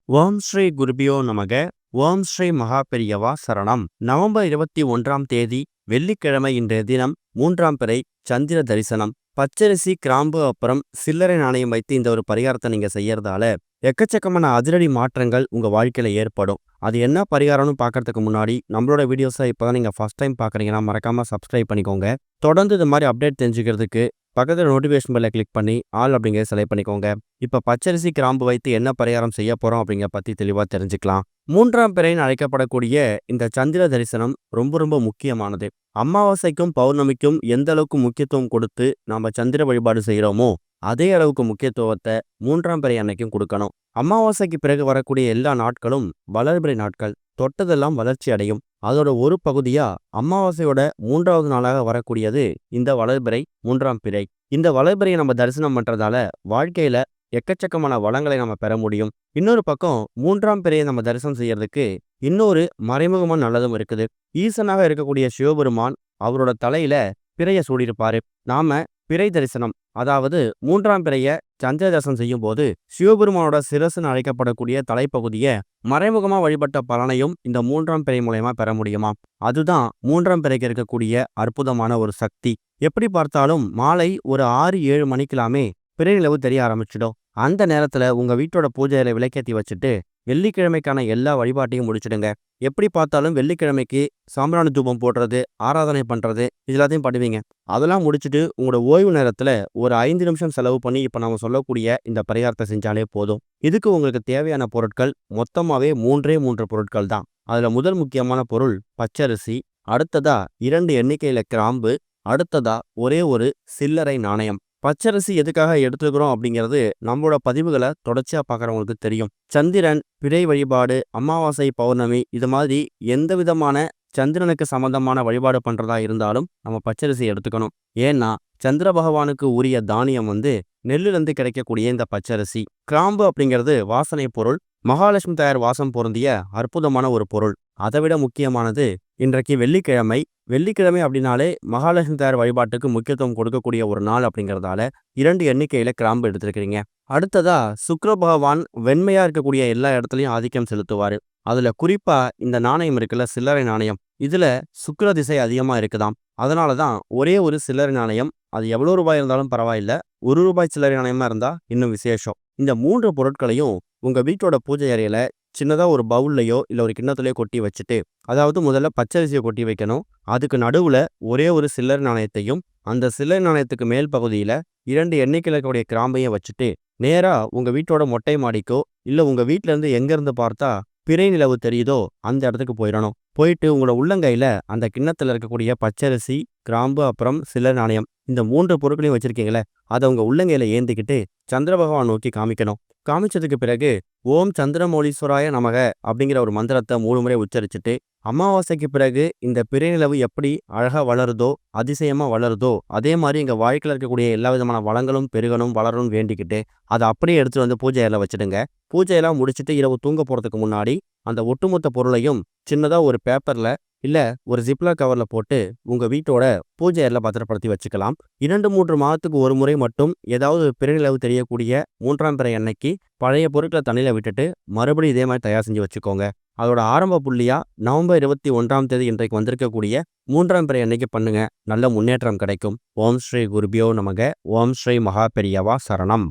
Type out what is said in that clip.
ஓம் ஸ்ரீ குருபியோ நமக. ஓம் ஸ்ரீ மகாபெரியவா சரணம். நவம்பர் 21ஆம் தேதி வெள்ளிக்கிழமை இன்றைய தினம் 3ஆம் பிறை சந்திர தரிசனம். பச்சரிசி, கிராம்பு அப்புறம் சில்லறை நாணயம் வைத்து இந்த ஒரு பரிகாரத்தை நீங்க செய்யறதால எக்கச்சக்கமான அதிரடி மாற்றங்கள் உங்க வாழ்க்கையில ஏற்படும். அது என்ன பரிகாரம்னு பார்க்கறதுக்கு முன்னாடி நம்மளோட வீடியோஸை இப்போதான் நீங்க ஃபர்ஸ்ட் டைம் பார்க்குறீங்கன்னா மறக்காம சப்ஸ்கிரைப் பண்ணிக்கோங்க. தொடர்ந்து இது மாதிரி அப்டேட் தெரிஞ்சுக்கிறதுக்கு பக்கத்தில் நோட்டிஃபிகேஷன் பெல்லை கிளிக் பண்ணி ஆல் அப்படிங்கிறத செலக்ட் பண்ணிக்கோங்க. இப்போ பச்சரிசி, கிராம்பு வைத்து என்ன பரிகாரம் செய்ய போகிறோம் அப்படிங்கிற பற்றி தெளிவாக தெரிஞ்சுக்கலாம். 3ஆம் பிறைன்னு அழைக்கப்படக்கூடிய இந்த சந்திர தரிசனம் ரொம்ப ரொம்ப முக்கியமானது. அமாவாசைக்கும் பௌர்ணமிக்கும் எந்த அளவுக்கு முக்கியத்துவம் கொடுத்து நாம் சந்திர வழிபாடு செய்கிறோமோ அதே அளவுக்கு முக்கியத்துவத்தை 3ஆம் பிறை அன்னைக்கும் கொடுக்கணும். அமாவாசைக்கு பிறகு வரக்கூடிய எல்லா நாட்களும் வளர்பிறை நாட்கள். தொட்டதெல்லாம் வளர்ச்சி அடையும். அதோட ஒரு பகுதியா அமாவாசையோட 3வது நாளாக வரக்கூடியது இந்த வளர்பிறை 3ஆம் பிறை. இந்த வளர்பிறையை நம்ம தரிசனம் பண்றதால வாழ்க்கையில எக்கச்சக்கமான வளங்களை நம்ம பெற முடியும். இன்னொரு பக்கம் 3ஆம் பிறையை நம்ம தரிசனம் செய்யறதுக்கு இன்னொரு மறைமுகமான நல்லதும் இருக்குது. ஈசனாக இருக்கக்கூடிய சிவபெருமான் அவரோட தலையில பிறைய சூடியிருப்பாரு. நாம பிறை தரிசனம், அதாவது 3ஆம் பிறைய சந்திர தரிசனம் செய்யும் போது சிவபெருமானோட சிரசுன்னு அழைக்கப்படக்கூடிய தலைப்பகுதியை மறைமுகமா வழிபட்ட பலனையும் இந்த 3ஆம் பிறை மூலயமா பெற முடியுமா? அதுதான் 3ஆம் பிறைக்கு இருக்கக்கூடிய அற்புதமான ஒரு சக்தி. எப்படி பார்த்தாலும் மாலை ஒரு 6-7 மணிக்கெல்லாமே பிறை நிலவு தெரிய ஆரம்பிச்சிடும். அந்த நேரத்துல உங்க வீட்டோட பூஜையில விளக்கேற்றி வச்சுட்டு வெள்ளிக்கிழமைக்கான எல்லா வழிபாட்டையும் முடிச்சிடுங்க. எப்படி பார்த்தாலும் வெள்ளிக்கிழமைக்கு சாம்பிராணி தூபம் போடுறது, ஆராதனை பண்றது இது எல்லாத்தையும் பண்ணுவீங்க. அதெல்லாம் முடிச்சுட்டு உங்களோட ஓய்வு நேரத்துல ஒரு 5 நிமிஷம் செலவு பண்ணி இப்ப நம்ம சொல்லக்கூடிய இந்த பரிகாரத்தை செஞ்சாலே போதும். இதுக்கு உங்களுக்கு தேவையான பொருட்கள் மொத்தமாவே 3 பொருட்கள் தான். அதுல முதல் முக்கியமான பொருள் பச்சரிசி, அடுத்ததா 2 எண்ணிக்கையில கிராம்பு, அடுத்ததா ஒரே ஒரு சில்லறை நாணயம். பச்சரிசி எதுக்காக எடுத்துக்கிறோம் அப்படிங்கிறது நம்மளோட பதிவுகளை தொடர்ச்சியா பார்க்குறவங்களுக்கு தெரியும். சந்திரன், பிறை வழிபாடு, அமாவாசை, பௌர்ணமி இது மாதிரி எந்த விதமான சந்திரனுக்கு சம்பந்தமான வழிபாடு பண்றதா இருந்தாலும் நம்ம பச்சரிசி எடுத்துக்கணும். ஏன்னா சந்திர பகவானுக்கு உரிய தானியம் நெல்லிலிருந்து கிடைக்கக்கூடிய இந்த பச்சரிசி. கிராம்பு அப்படிங்கிறது வாசனை பொருள். மகாலட்சுமி தாயார் வாசம் பொருந்திய அற்புதமான ஒரு பொருள். அதை விட முக்கியமானது இன்றைக்கு வெள்ளிக்கிழமை. வெள்ளிக்கிழமை அப்படின்னாலே மகாலட்சுமி தாயார் வழிபாட்டுக்கு முக்கியத்துவம் கொடுக்கக்கூடிய ஒரு நாள் அப்படிங்கிறதால 2 எண்ணிக்கையில கிராம்பு எடுத்துருக்கிறீங்க. அடுத்ததா சுக்கிர பகவான் வெண்மையா இருக்கக்கூடிய எல்லா இடத்துலையும் ஆதிக்கம் செலுத்துவாரு. அதுல குறிப்பா இந்த நாணயம் இருக்குல்ல, சில்லறை நாணயம், இதுல சுக்கிர திசை அதிகமா இருக்குதாம். அதனாலதான் ஒரே ஒரு சில்லறை நாணயம், அது எவ்வளவு ரூபாய் இருந்தாலும் பரவாயில்ல, ₹1 சில்லறை நாணயமா இருந்தா இன்னும் விசேஷம். இந்த 3 பொருட்களையும் உங்க வீட்டோட பூஜை அறையில சின்னதா ஒரு பவுல்லையோ இல்ல ஒரு கிண்ணத்துலயோ கொட்டி வச்சுட்டு, அதாவது முதல்ல பச்சரிசியை கொட்டி வைக்கணும். அதுக்கு நடுவுல ஒரே ஒரு சில்லறை நாணயத்தையும், அந்த சில்லறை நாணயத்துக்கு மேல் பகுதியில 2 எண்ணிக்கையில் இருக்கக்கூடிய கிராம்பையும் வச்சுட்டு நேரா உங்க வீட்டோட மொட்டை மாடிக்கோ இல்ல உங்க வீட்டுல இருந்து எங்க இருந்து பார்த்தா பிறை நிலவு தெரியுதோ அந்த இடத்துக்கு போயிடணும். போயிட்டு உங்களோட உள்ளங்கையில அந்த கிண்ணத்துல இருக்கக்கூடிய பச்சரிசி, கிராம்பு அப்புறம் சில்லறை நாணயம் இந்த 3 பொருட்களையும் வச்சிருக்கீங்களே, அதை உங்க உள்ளங்கையில ஏந்திக்கிட்டு சந்திர பகவான் நோக்கி காமிக்கணும். காமிச்சதுக்கு பிறகு ஓம் சந்திரமௌலீஸ்வராய நமக அப்படிங்கிற ஒரு மந்திரத்தை 3 முறை உச்சரிச்சுட்டு, அமாவாசைக்கு பிறகு இந்த பிறை நிலவு எப்படி அழகா வளருதோ, அதிசயமா வளருதோ, அதே மாதிரி எங்க வாழ்க்கையில் இருக்கக்கூடிய எல்லா விதமான வளங்களும் பெருகணும் வளரணும் வேண்டிக்கிட்டு அதை அப்படியே எடுத்துட்டு வந்து பூஜையில வச்சுடுங்க. பூஜையெல்லாம் முடிச்சுட்டு இரவு தூங்க போறதுக்கு முன்னாடி அந்த ஒட்டுமொத்த பொருளையும் சின்னதா ஒரு பேப்பர்ல இல்ல ஒரு ஜிப்லாக் கவர்ல போட்டு உங்க வீட்டோட பூஜை அறையில பத்திரப்படுத்தி வச்சுக்கலாம். 2-3 மாதத்துக்கு ஒரு முறை மட்டும் ஏதாவது பிறைநிலவு தெரியக்கூடிய 3ஆம் பிறை அன்னைக்கு பழைய பொருட்களை தண்ணியில விட்டுட்டு மறுபடியும் இதே மாதிரி தயார் செஞ்சு வச்சுக்கோங்க. அதோட ஆரம்ப புள்ளியா நவம்பர் 21ஆம் தேதி இன்றைக்கு வந்திருக்கக்கூடிய 3ஆம் பிறை அன்னைக்கு பண்ணுங்க. நல்ல முன்னேற்றம் கிடைக்கும். ஓம் ஸ்ரீ குருபியோ நமக. ஓம் ஸ்ரீ மகாபெரியவா சரணம்.